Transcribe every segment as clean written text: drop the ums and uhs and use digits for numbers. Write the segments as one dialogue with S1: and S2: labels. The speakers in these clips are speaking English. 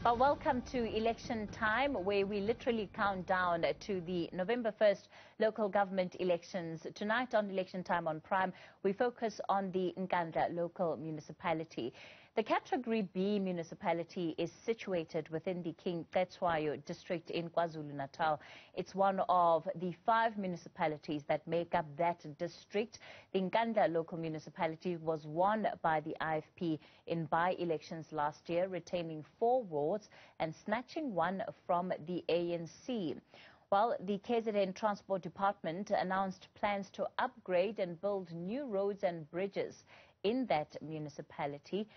S1: Well, welcome to election time, where we literally count down to the November 1st local government elections. Tonight on Election Time on Prime, we focus on the Nkandla Local Municipality. The Category B municipality is situated within the King Thethwayo district in KwaZulu-Natal. It's one of the 5 municipalities that make up that district. The Nkandla Local Municipality was won by the IFP in by-elections last year, retaining 4 wards and snatching 1 from the ANC. Well, the KZN Transport Department announced plans to upgrade and build new roads and bridges in that municipality.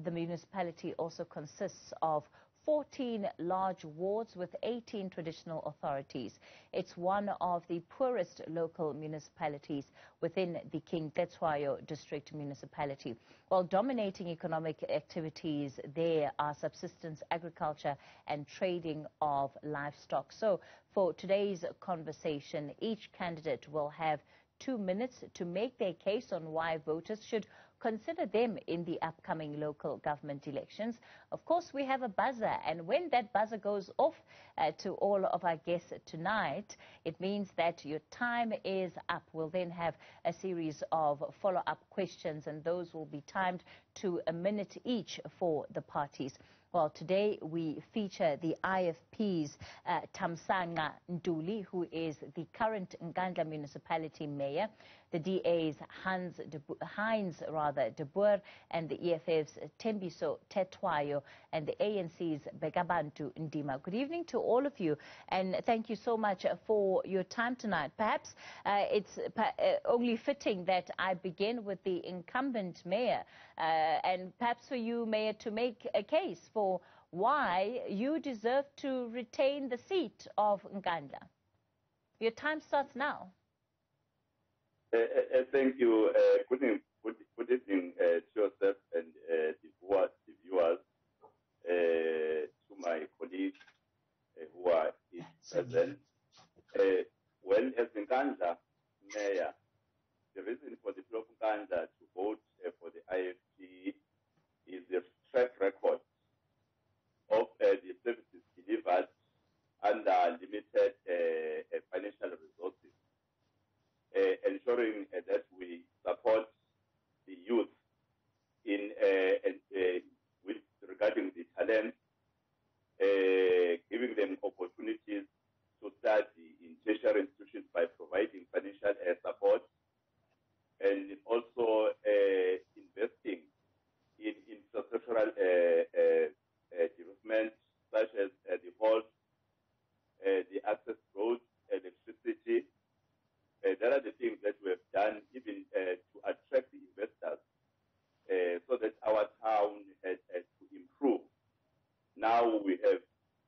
S1: The municipality also consists of 14 large wards with 18 traditional authorities. It's one of the poorest local municipalities within the King Thethwayo district municipality. While dominating economic activities there are subsistence agriculture and trading of livestock. So for today's conversation, each candidate will have 2 minutes to make their case on why voters should consider them in the upcoming local government elections. Of course, we have a buzzer, and when that buzzer goes off to all of our guests tonight, it means that your time is up. We'll then have a series of follow-up questions, and those will be timed to a minute each for the parties. Well, today we feature the IFP's Thamsanqa Ntuli, who is the current Nkandla Municipality Mayor, the DA's Heinz de Boer, and the EFF's Sthembiso Thethwayo, and the ANC's Bhekabantu Ndima. Good evening to all of you, and thank you so much for your time tonight. Perhaps it's only fitting that I begin with the incumbent mayor, and perhaps for you, Mayor, to make a case for why you deserve to retain the seat of Nkandla. Your time starts now.
S2: Thank you. Good evening to yourself and the viewers, to my colleagues who are present. Well, as Nkandla Mayor, the reason for the people of Nkandla to vote for the IFP is the track record of the services delivered under limited financial resources, ensuring that we support the youth in with regarding the talent, giving them opportunities to study in tertiary institutions by providing financial support, and also investing in infrastructural development such as the halls, the access roads, electricity. There are the things that we have done even to attract the investors so that our town has to improve. Now we have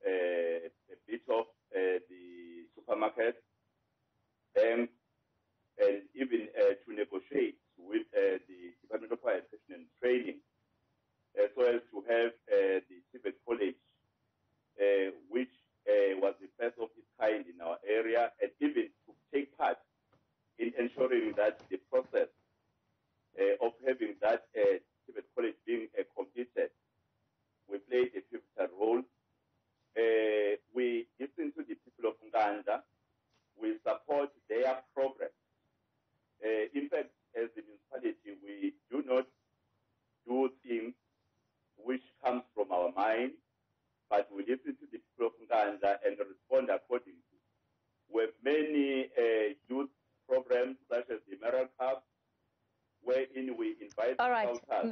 S2: a bit of the supermarket, banks, and even to negotiate with the Department of Higher Education and Training, so as to have the civic college, which was the first of its kind in our area, and even to take part in ensuring that the process of having that civic college being completed, we played a pivotal role. We listen to the people of Nkandla. We support their progress. In fact, as the municipality, we do not do things which comes from our mind, but we listen to the people of Nkandla and respond accordingly. We have many youth programs such as the Mirror Cup, wherein we invite.
S1: All right,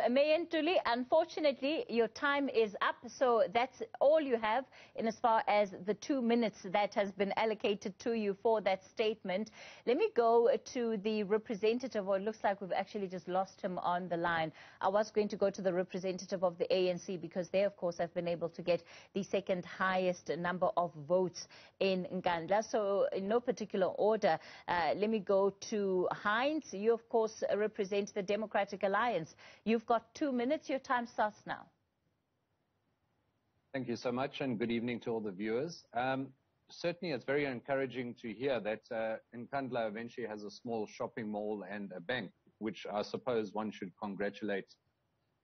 S1: Mayor Ntuli, unfortunately, your time is up, so that's all you have in as far as the 2 minutes that has been allocated to you for that statement. Let me go to the representative, or it looks like we've actually just lost him on the line. I was going to go to the representative of the ANC because they, of course, have been able to get the second highest number of votes in Nkandla. So in no particular order, let me go to Heinz. You, of course, represent the Democratic Alliance. You've got 2 minutes. Your time starts now.
S3: Thank you so much, and good evening to all the viewers. Certainly, it's very encouraging to hear that Nkandla eventually has a small shopping mall and a bank, which I suppose one should congratulate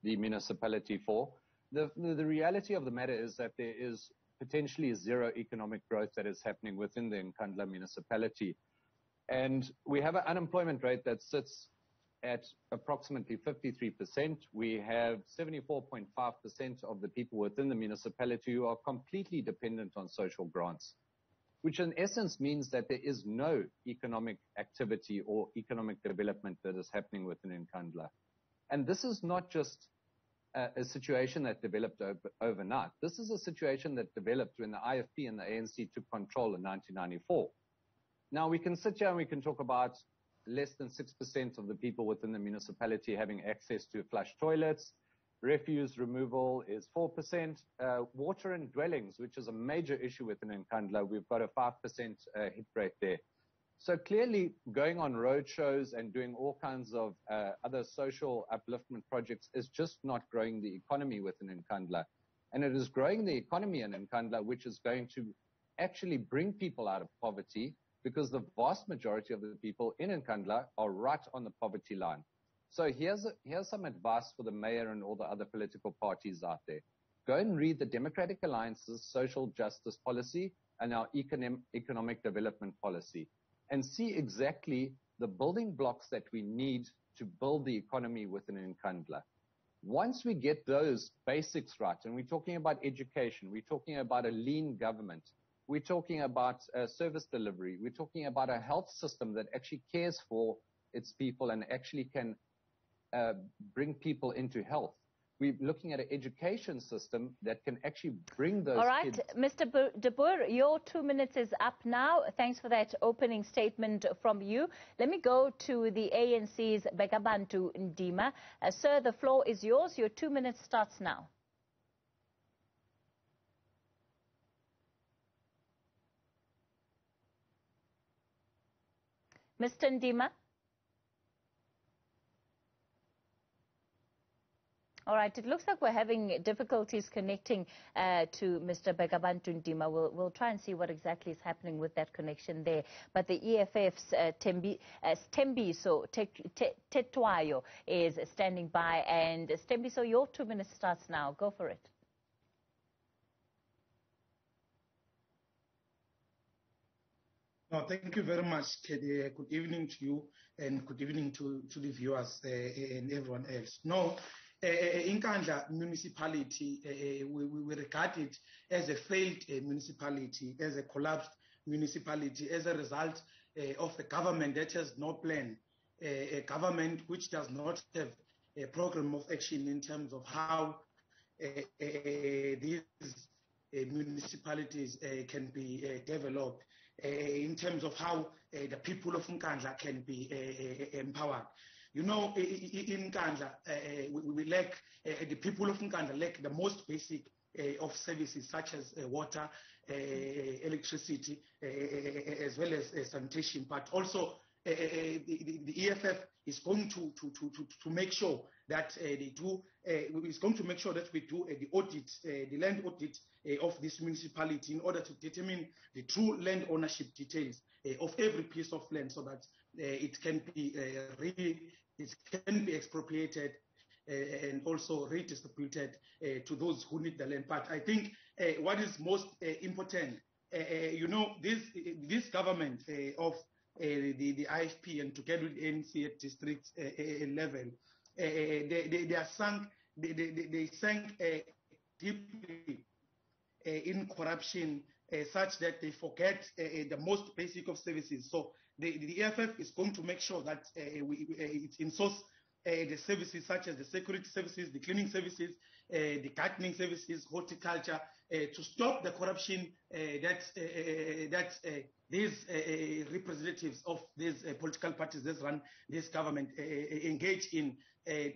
S3: the municipality for. the reality of the matter is that there is potentially zero economic growth that is happening within the Nkandla municipality. And we have an unemployment rate that sits at approximately 53%. We have 74.5% of the people within the municipality who are completely dependent on social grants, which in essence means that there is no economic activity or economic development that is happening within Nkandla. And this is not just a situation that developed overnight. This is a situation that developed when the IFP and the ANC took control in 1994. Now, we can sit here and we can talk about less than 6% of the people within the municipality having access to flush toilets. Refuse removal is 4%. Water in dwellings, which is a major issue within Nkandla, we've got a 5% hit rate there. So clearly, going on road shows and doing all kinds of other social upliftment projects is just not growing the economy within Nkandla. And it is growing the economy in Nkandla, which is going to actually bring people out of poverty, because the vast majority of the people in Nkandla are right on the poverty line. So here's some advice for the mayor and all the other political parties out there. Go and read the Democratic Alliance's social justice policy and our economic development policy, and see exactly the building blocks that we need to build the economy within Nkandla. Once we get those basics right, and we're talking about education, we're talking about a lean government, we're talking about service delivery, we're talking about a health system that actually cares for its people and actually can bring people into health. We're looking at an education system that can actually bring those kids.
S1: All right, Mr. De Boer, your 2 minutes is up now. Thanks for that opening statement from you. Let me go to the ANC's Bhekabantu Ndima. Sir, the floor is yours. Your 2 minutes starts now. Mr. Ndima? All right, it looks like we're having difficulties connecting to Mr. Bhekabantu Ndima. We'll try and see what exactly is happening with that connection there. But the EFF's Sthembiso Thethwayo is standing by. And Sthembiso, your 2 minutes starts now. Go for it.
S4: No, thank you very much, Kedi. Good evening to you and good evening to the viewers and everyone else. No, Nkandla municipality, we regard it as a failed municipality, as a collapsed municipality, as a result of a government that has no plan, a government which does not have a program of action in terms of how these municipalities can be developed, in terms of how the people of Nkandla can be empowered. You know, in Nkandla, we lack, the people of Nkandla lack the most basic of services such as water, electricity, as well as sanitation. But also, the EFF is going to make sure that they do. Is going to make sure that we do the audit, the land audit of this municipality, in order to determine the true land ownership details of every piece of land, so that it can be expropriated and also redistributed to those who need the land. But I think what is most important, you know, this government of the IFP and together with ANC at district level, they sank deeply in corruption, such that they forget the most basic of services. So the EFF is going to make sure that it insource the services such as the security services, the cleaning services, the gardening services, horticulture, to stop the corruption that these representatives of these political parties that run this government engage in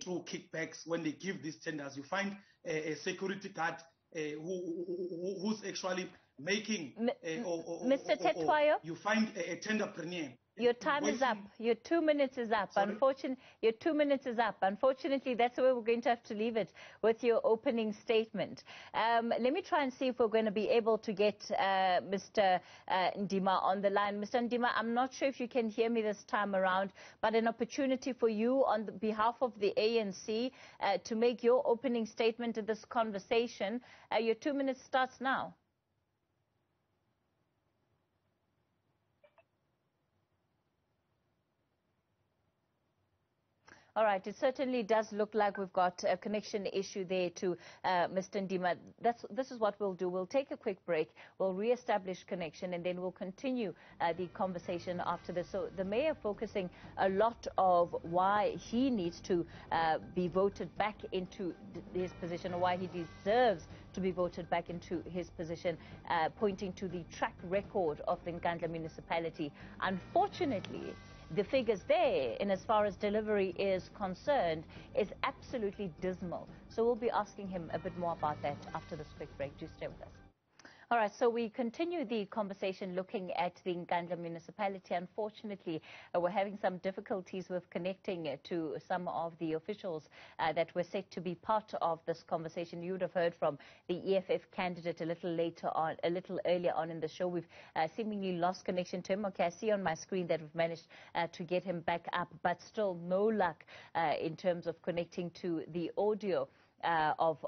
S4: through kickbacks. When they give these tenders, you find a security guard who's actually making
S1: Mr. Thethwayo,
S4: you find a tenderpreneur.
S1: Your time is up. Your 2 minutes is up. Unfortunately, your 2 minutes is up. Unfortunately, that's where we're going to have to leave it with your opening statement. Let me try and see if we're going to be able to get Mr. Ndima on the line. Mr. Ndima, I'm not sure if you can hear me this time around, but an opportunity for you on behalf of the ANC to make your opening statement in this conversation. Your 2 minutes starts now. All right, it certainly does look like we've got a connection issue there to Mr. Ndima. This is what we'll do. We'll take a quick break, we'll re-establish connection, and then we'll continue the conversation after this. So the mayor focusing a lot of why he needs to be voted back into his position, or why he deserves to be voted back into his position, pointing to the track record of the Nkandla municipality. Unfortunately, the figures there, in as far as delivery is concerned, is absolutely dismal. So we'll be asking him a bit more about that after this quick break. Do stay with us. All right, so we continue the conversation looking at the Nkandla municipality. Unfortunately, we're having some difficulties with connecting to some of the officials that were set to be part of this conversation. You would have heard from the EFF candidate a little earlier on in the show. We've seemingly lost connection to him. Okay, I see on my screen that we've managed to get him back up, but still no luck in terms of connecting to the audio of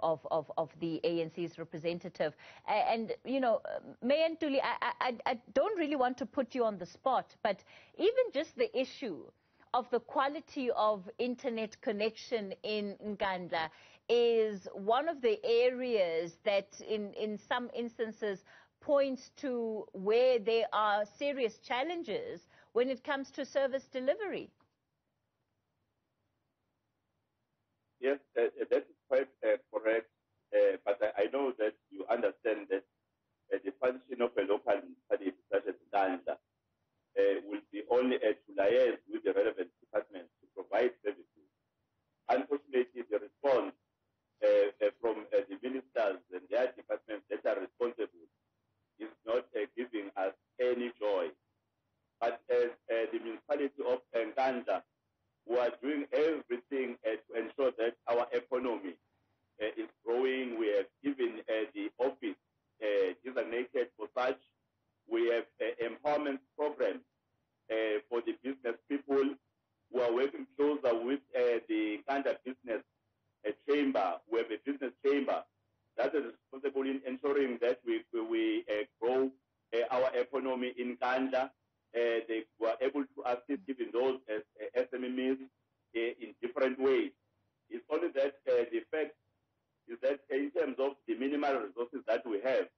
S1: the ANC's representative. And, you know, Mayor Ntuli, I don't really want to put you on the spot, but even just the issue of the quality of internet connection in Nkandla is one of the areas that in some instances points to where there are serious challenges when it comes to service delivery.
S2: Yes, that is quite correct, but I know that you understand that the function of a local municipality such as Nkandla will be only to liaise with the relevant departments to provide services. Unfortunately, the response from the ministers and their departments that are responsible is not giving us any joy. But as the municipality of Nkandla, we are doing everything to ensure that our economy is growing. We have given the office designated for such. We have empowerment programs for the business people. We are working closer with the Nkandla business chamber. We have a business chamber that is responsible in ensuring that we grow our economy in Nkandla. They were able to assist even those SMEs in different ways. It's only that the fact is that in terms of the minimal resources that we have,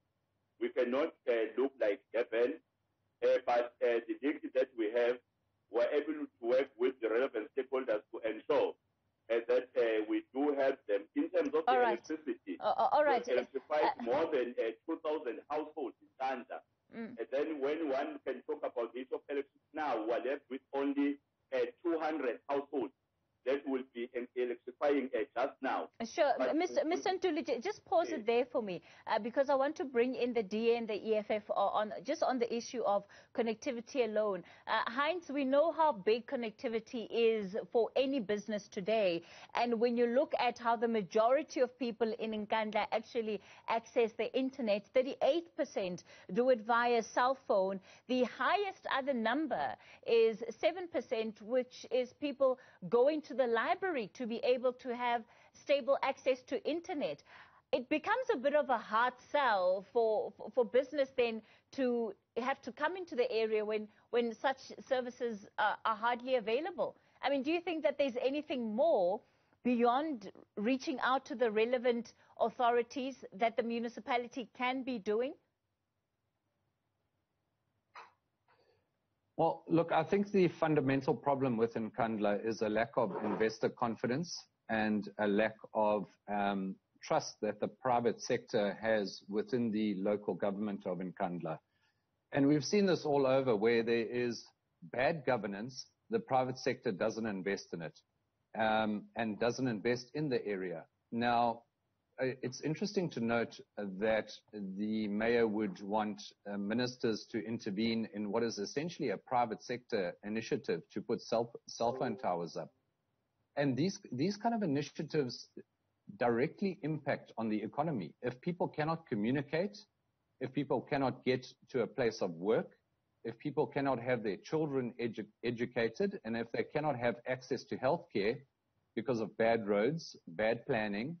S2: we cannot look like Japan, but the dignity that we have, we're able to work with the relevant stakeholders to ensure that we do help them in terms of the electricity.
S1: All right.
S2: We electrified more than 2,000 households in Nkandla. And then when one can talk about the issue of electricity now, we're left with only 200 households that will be electrifying just now.
S1: Sure. Mr. Ntuli, just pause it there for me, because I want to bring in the DA and the EFF on the issue of connectivity alone. Heinz, we know how big connectivity is for any business today, and when you look at how the majority of people in Nkandla actually access the internet, 38% do it via cell phone. The highest other number is 7%, which is people going to the library to be able to have stable access to internet. It becomes a bit of a hard sell for business then to have to come into the area when such services are hardly available. I mean, do you think that there's anything more beyond reaching out to the relevant authorities that the municipality can be doing?
S3: Well, look, I think the fundamental problem with Nkandla is a lack of investor confidence and a lack of trust that the private sector has within the local government of Nkandla. And we've seen this all over, where there is bad governance, the private sector doesn't invest in it and doesn't invest in the area. Now, it's interesting to note that the mayor would want ministers to intervene in what is essentially a private sector initiative to put cell phone towers up. And these kind of initiatives directly impact on the economy. If people cannot communicate, if people cannot get to a place of work, if people cannot have their children educated, and if they cannot have access to healthcare because of bad roads, bad planning,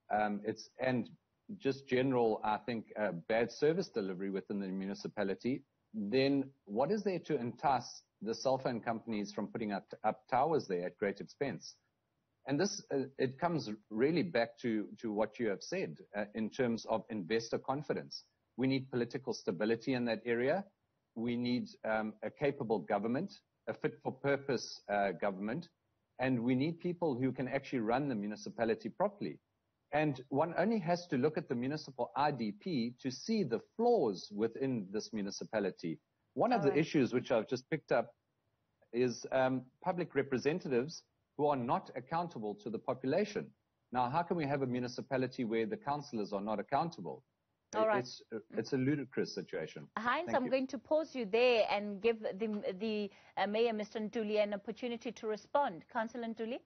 S3: and just general, I think, bad service delivery within the municipality, then what is there to entice the cell phone companies from putting up towers there at great expense? And this, it comes really back to what you have said in terms of investor confidence. We need political stability in that area. We need a capable government, a fit-for-purpose government, and we need people who can actually run the municipality properly. And one only has to look at the municipal IDP to see the flaws within this municipality. One of the issues which I've just picked up is public representatives who are not accountable to the population. Now, how can we have a municipality where the councillors are not accountable?
S1: All right.
S3: It's a ludicrous situation.
S1: Heinz, I'm going to pause you there and give the Mayor, Mr. Ntuli, an opportunity to respond. Councillor Ntuli?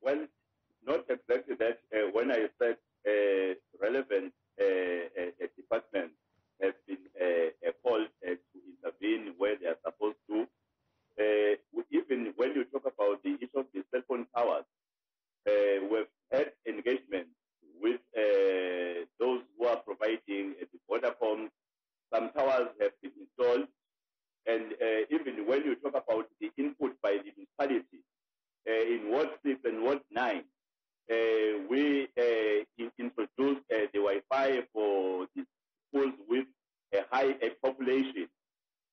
S2: Well, not exactly that. When I said relevant departments have been called to intervene where they are supposed to, even when you talk about the issue of the cell phone towers, we've had engagement with those who are providing the Vodacom. Some towers have been installed, and even when you talk about the input by the municipality, in Ward 6 and Ward 9, we introduced the Wi-Fi for the schools with a high population,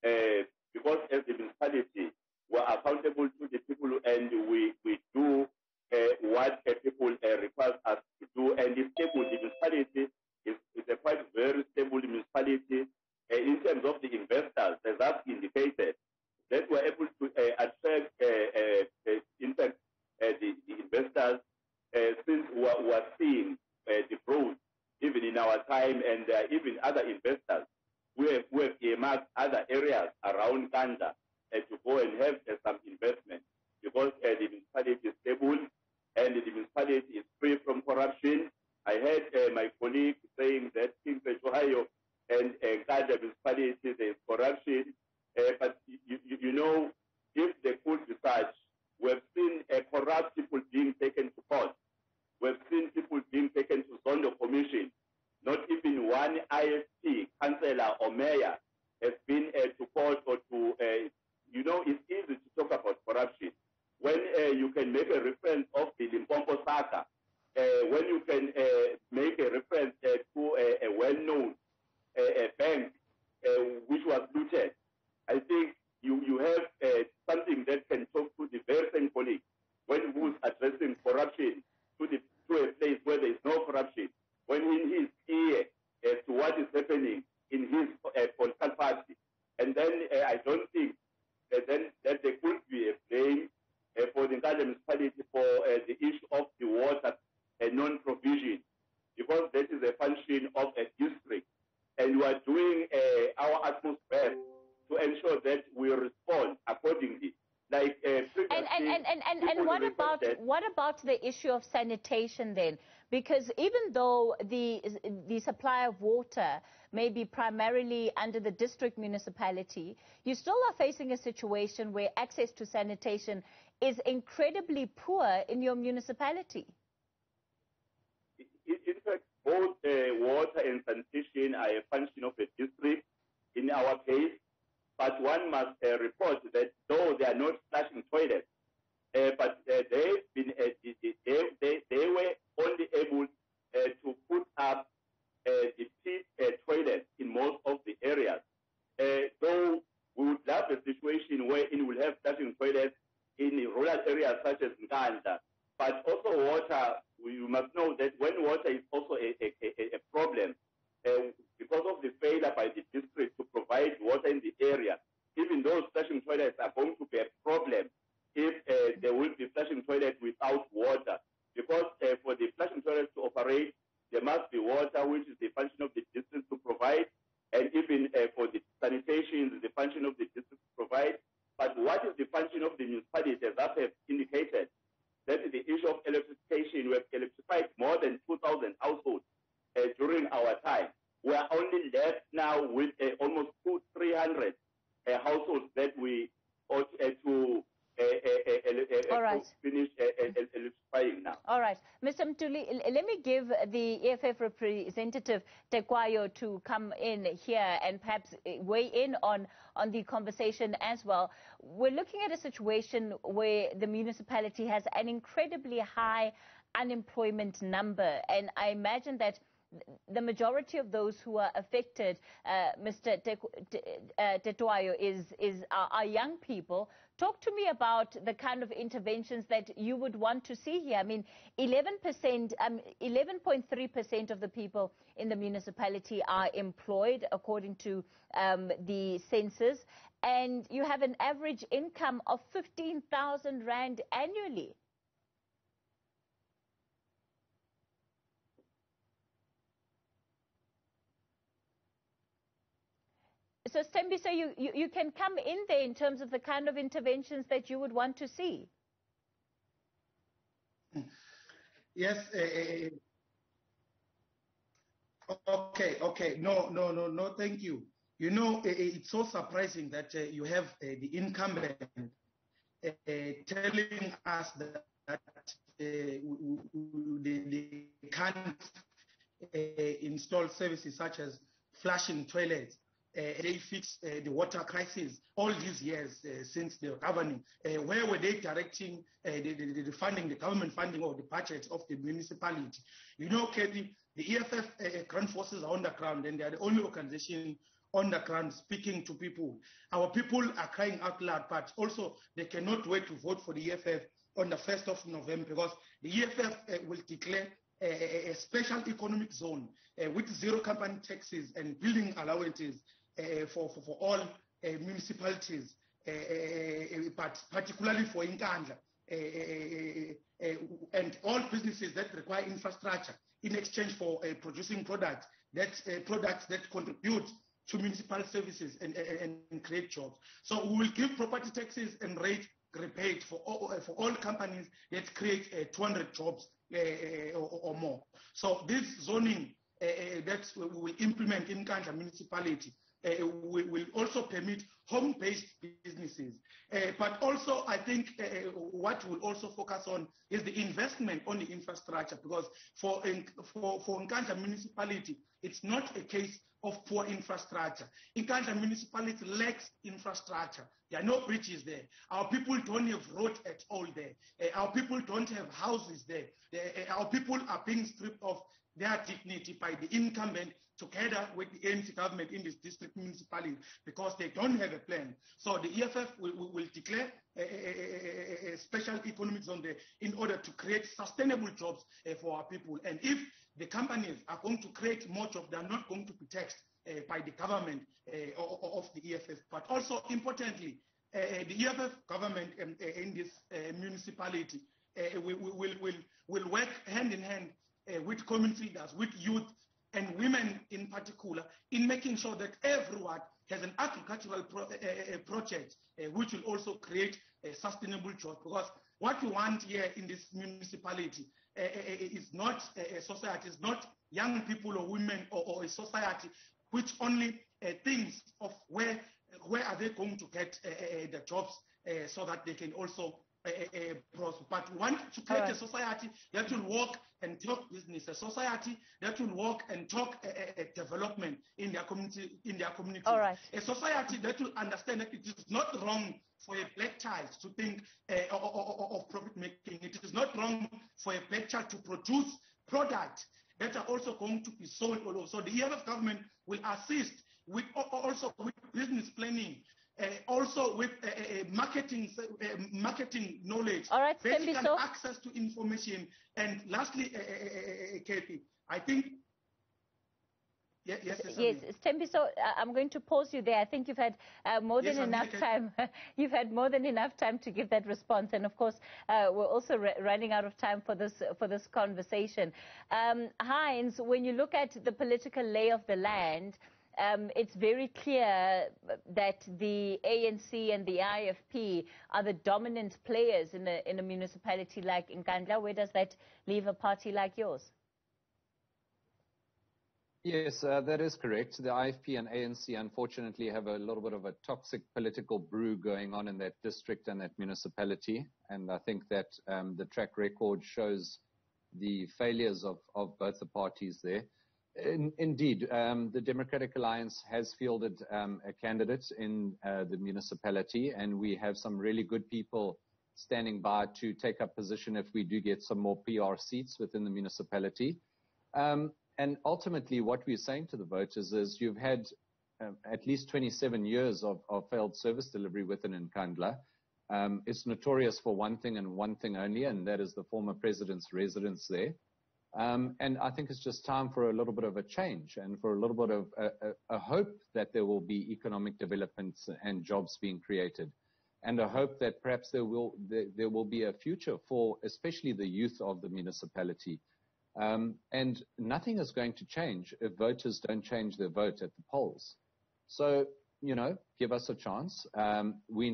S2: because as the municipality, we're accountable to the people, and we do what people require us to do. And it's stable. The municipality is a quite very stable municipality in terms of the investors, as I've indicated, that we're able to attract, in fact, the investors, since we're seeing the growth even in our time, and even other investors who have earmarked other areas around Nkandla to go and have some investment, because the municipality is stable and the municipality is free from corruption. I heard my colleague saying that in Thethwayo and Nkandla municipality there is corruption, but you know, if they could research, we've seen corrupt people being taken to court. We've seen people being taken to Zondo Commission. Not even one ISP, councillor or mayor has been to court or to, you know, it's easy to talk about corruption. When you can make a reference of the Limpopo Saka, when you can make a reference to a well-known bank which was looted, I think you have something that can talk to the very same colleague when who's addressing corruption to a place where there is no corruption, when he is clear as to what is happening in his political party. And then I don't think that there could be a blame for the Nkandla municipality for the issue of the water non-provision, because that is a function of a district. And we are doing our utmost best to ensure that we respond accordingly. Like
S1: and what about the issue of sanitation then? Because even though the supply of water may be primarily under the district municipality, you still are facing a situation where access to sanitation is incredibly poor in your municipality.
S2: In fact, both water and sanitation are a function of a district in our case, but one must report that though they are not flushing toilets, but they were only able to put up the pit toilets in most of the areas. Though we would have a situation where it will have flushing toilets in rural areas such as Nkandla, but also water, you must know that when water is also a problem, because of the failure by the district to provide water in the area, even those flushing toilets are going to be a problem if there will be flushing toilets without water. Because for the flushing toilets the water, which is the function of the district to provide, and even for the sanitation, the function of the district to provide. But what is the function of the municipality, as I have indicated? That is the issue of electrification. We have electrified more than 2,000 households during our time. We are only left now with almost 300 households that we ought to finish electrifying now.
S1: All right. Mr. Ntuli, let me give the EFF representative Thethwayo to come in here and perhaps weigh in on the conversation as well. We're looking at a situation where the municipality has an incredibly high unemployment number, and I imagine that the majority of those who are affected, Mr. Thethwayo, are young people. Talk to me about the kind of interventions that you would want to see here. I mean, 11.3% of the people in the municipality are employed, according to the census, and you have an average income of 15,000 Rand annually. So, Sthembiso, you can come in there in terms of the kind of interventions that you would want to see.
S4: Yes. Okay. No, thank you. You know, it's so surprising that you have the incumbent telling us that they can't install services such as flushing toilets. They fixed the water crisis all these years since they were governing. Where were they directing the funding, the government funding of the budget of the municipality? You know, Kathy, the EFF ground forces are on the ground, and they are the only organization on the ground speaking to people. Our people are crying out loud, but also they cannot wait to vote for the EFF on the 1st of November, because the EFF will declare a special economic zone with zero company taxes and building allowances for all municipalities, but particularly for Nkandla, and all businesses that require infrastructure in exchange for producing products that contribute to municipal services and create jobs. So we will give property taxes and rate rebate for all companies that create 200 jobs or more. So this zoning that we will implement in Nkandla municipality will also permit home-based businesses. But also, I think what we'll also focus on is the investment on the infrastructure, because for Nkandla municipality, it's not a case of poor infrastructure. Nkandla municipality lacks infrastructure. There are no bridges there. Our people don't have roads at all there. Our people don't have houses there. Our people are being stripped of their dignity by the incumbent together with the ANC government in this district municipality, because they don't have a plan. So the EFF will declare a special economic zone there in order to create sustainable jobs for our people. And if the companies are going to create more jobs, they are not going to be taxed by the government of the EFF. But also importantly, the EFF government in this municipality will work hand in hand with community leaders, with youth and women in particular, in making sure that everyone has an agricultural project which will also create sustainable jobs. Because what we want here in this municipality is not a society, it's not young people or women or a society which only thinks of where are they going to get the jobs so that they can also prosper. But we want to create a society that will work and talk business, a society that will work and talk development in their community, a society that will understand that it is not wrong for a black child to think of profit making. It is not wrong for a black child to produce products that are also going to be sold all over. So the EFF government will assist with also with business planning, also with marketing knowledge,
S1: Sthembiso,
S4: access to information, and lastly, Kathy, I think Yes,
S1: yes, Sthembiso, I'm going to pause you there. I think you've had more than enough time. You've had more than enough time to give that response, and of course, we're also running out of time for this conversation. Heinz, when you look at the political lay of the land, it's very clear that the ANC and the IFP are the dominant players in a municipality like Nkandla. Where does that leave a party like yours?
S3: Yes, that is correct. The IFP and ANC, unfortunately, have a little bit of a toxic political brew going on in that district and that municipality. And I think that the track record shows the failures of both the parties there. Indeed, the Democratic Alliance has fielded a candidate in the municipality, and we have some really good people standing by to take up position if we do get some more PR seats within the municipality. And ultimately, what we're saying to the voters is you've had at least 27 years of failed service delivery within Nkandla. It's notorious for one thing and one thing only, and that is the former president's residence there. And I think it's just time for a little bit of a change and for a little bit of a hope that there will be economic developments and jobs being created, and a hope that perhaps there will be a future for especially the youth of the municipality. And nothing is going to change if voters don't change their vote at the polls. So, you know, give us a chance. We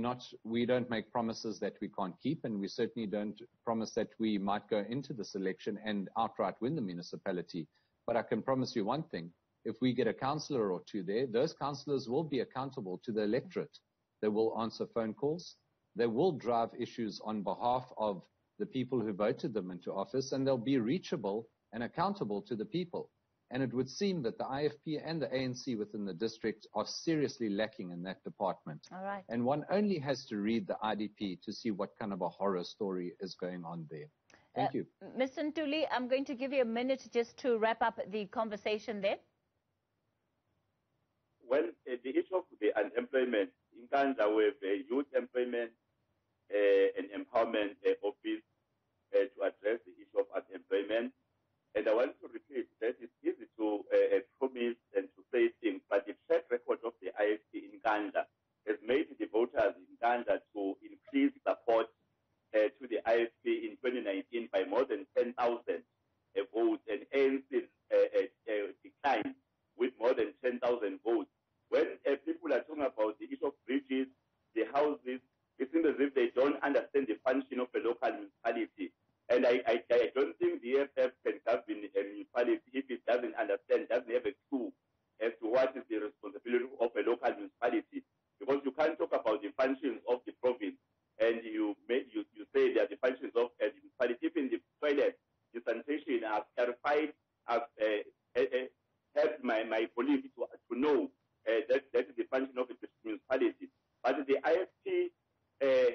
S3: don't make promises that we can't keep, and we certainly don't promise that we might go into this election and outright win the municipality. But I can promise you one thing. If we get a councillor or two there, those councillors will be accountable to the electorate. They will answer phone calls. They will drive issues on behalf of the people who voted them into office, and they'll be reachable and accountable to the people. And it would seem that the IFP and the ANC within the district are seriously lacking in that department.
S1: All right.
S3: And one only has to read the IDP to see what kind of a horror story is going on there. Thank you.
S1: Mr. Ntuli, I'm going to give you a minute just to wrap up the conversation there.
S2: Well, the issue of the unemployment, in Nkandla we have a youth employment and empowerment office to address the issue of unemployment. And I want to repeat that it's easy to promise and to say things, but the track record of the IFP in Nkandla has made the voters in Nkandla to increase support to the IFP in 2019 by more than 10,000 votes, and ANC declined with more than 10,000 votes. When people are talking about the issue of bridges, the houses, it seems as if they don't understand the function of a local municipality. And I don't think the EFF can govern a municipality if it doesn't understand, doesn't have a clue as to what is the responsibility of a local municipality. Because you can't talk about the functions of the province and you say they are the functions of the municipality. Even the toilet, the sanitation, I've clarified, I've helped my colleagues to know that is the function of the municipality. But the IFP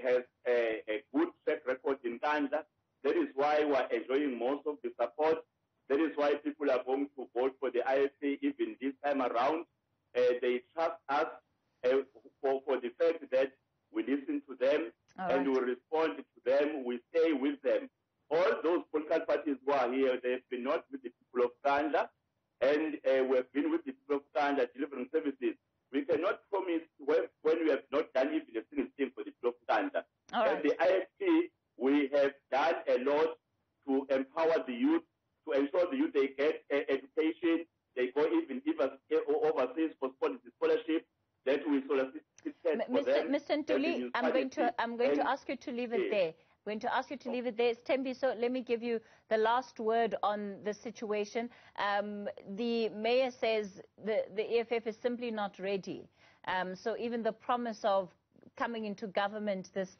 S2: has a good track record in Nkandla. That is why we're enjoying most of the support. That is why people are going to vote for the IFP even this time around. They trust us for the fact that we listen to them and we respond to them, we stay with them. All those political parties who are here, they've been not with the people of Nkandla, and we've been with the people of Nkandla delivering services. We cannot promise when we have not done even a single thing for the people of Nkandla. And the IFP, we have done a lot to empower the youth, to ensure the youth they get education, they go even overseas for scholarship, that we solicited for them.
S1: Mr. Ntuli, I'm going to ask you to leave it there. I'm going to ask you to leave it there. Sthembiso, let me give you the last word on the situation. The mayor says the EFF is simply not ready. So even the promise of coming into government this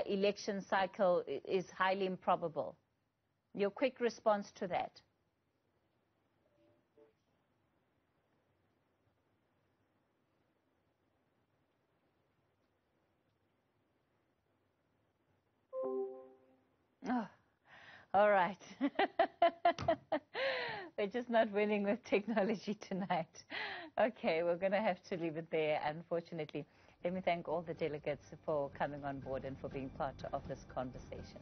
S1: election cycle is highly improbable. Your quick response to that. Oh, all right. We're just not winning with technology tonight. Okay, we're going to have to leave it there, unfortunately. Let me thank all the delegates for coming on board and for being part of this conversation.